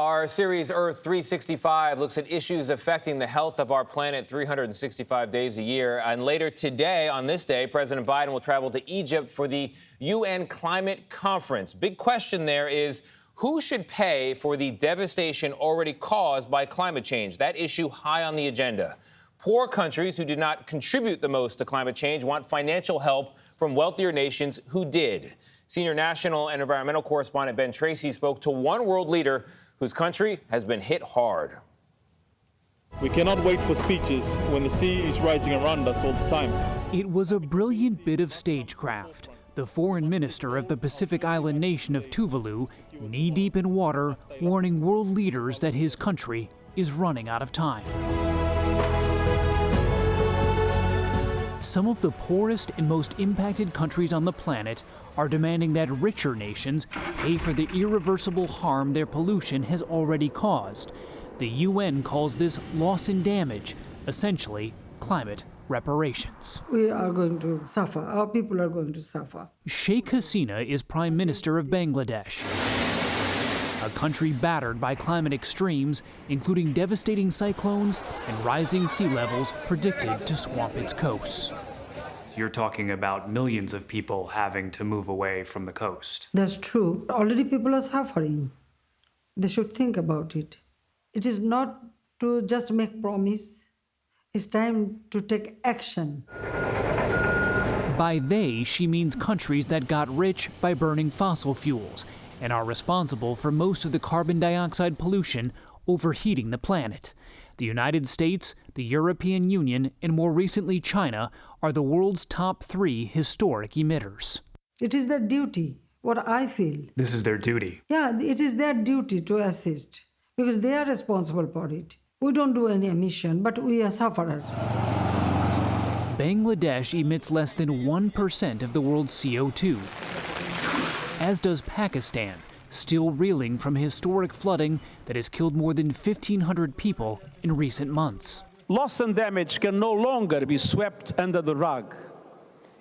Our series Earth 365 looks at issues affecting the health of our planet 365 days a year. And later today, on this day, President Biden will travel to Egypt for the UN Climate Conference. Big question there is, who should pay for the devastation already caused by climate change? That issue high on the agenda. Poor countries who did not contribute the most to climate change want financial help from wealthier nations who did. Senior national and environmental correspondent Ben Tracy spoke to one world leader whose country has been hit hard. We cannot wait for speeches when the sea is rising around us all the time. It was a brilliant bit of stagecraft. The foreign minister of the Pacific island nation of Tuvalu, knee-deep in water, warning world leaders that his country is running out of time. Some of the poorest and most impacted countries on the planet are demanding that richer nations pay for the irreversible harm their pollution has already caused. The UN calls this loss and damage, essentially climate reparations. We are going to suffer. Our people are going to suffer. Sheikh Hasina is Prime Minister of Bangladesh, a country battered by climate extremes, including devastating cyclones and rising sea levels predicted to swamp its coasts. You're talking about millions of people having to move away from the coast. That's true. Already people are suffering. They should think about it. It is not to just make promise. It's time to take action. By they, she means countries that got rich by burning fossil fuels and are responsible for most of the carbon dioxide pollution overheating the planet. The United States, the European Union, and more recently China are the world's top 3 historic emitters. It is their duty, what I feel. This is their duty. Yeah, it is their duty to assist because they are responsible for it. We don't do any emission, but we are sufferers. Bangladesh emits less than 1% of the world's CO2, as does Pakistan, still reeling from historic flooding that has killed more than 1,500 people in recent months. Loss and damage can no longer be swept under the rug.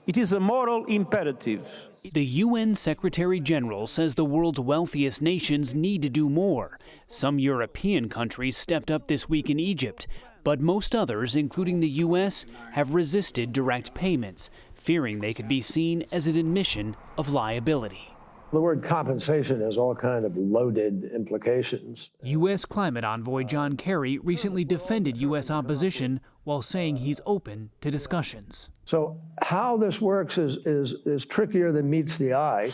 It is a moral imperative. The UN Secretary General says the world's wealthiest nations need to do more. Some European countries stepped up this week in Egypt, but most others, including the US, have resisted direct payments, fearing they could be seen as an admission of liability. The word compensation has all kind of loaded implications. U.S. climate envoy John Kerry recently defended U.S. opposition while saying he's open to discussions. So how this works is trickier than meets the eye.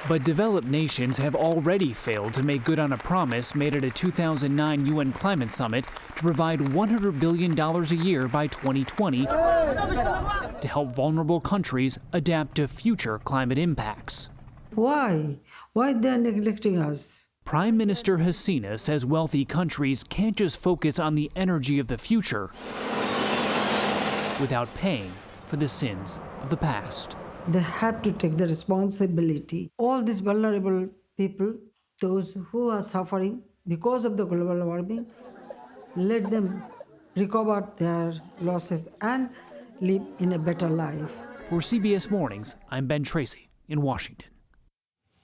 But developed nations have already failed to make good on a promise made at a 2009 UN climate summit to provide $100 billion a year by 2020 to help vulnerable countries adapt to future climate impacts. Why? Why they are neglecting us? Prime Minister Hasina says wealthy countries can't just focus on the energy of the future without paying for the sins of the past. They had to take the responsibility. All these vulnerable people, those who are suffering because of the global warming, let them recover their losses and live in a better life. For CBS Mornings, I'm Ben Tracy in Washington.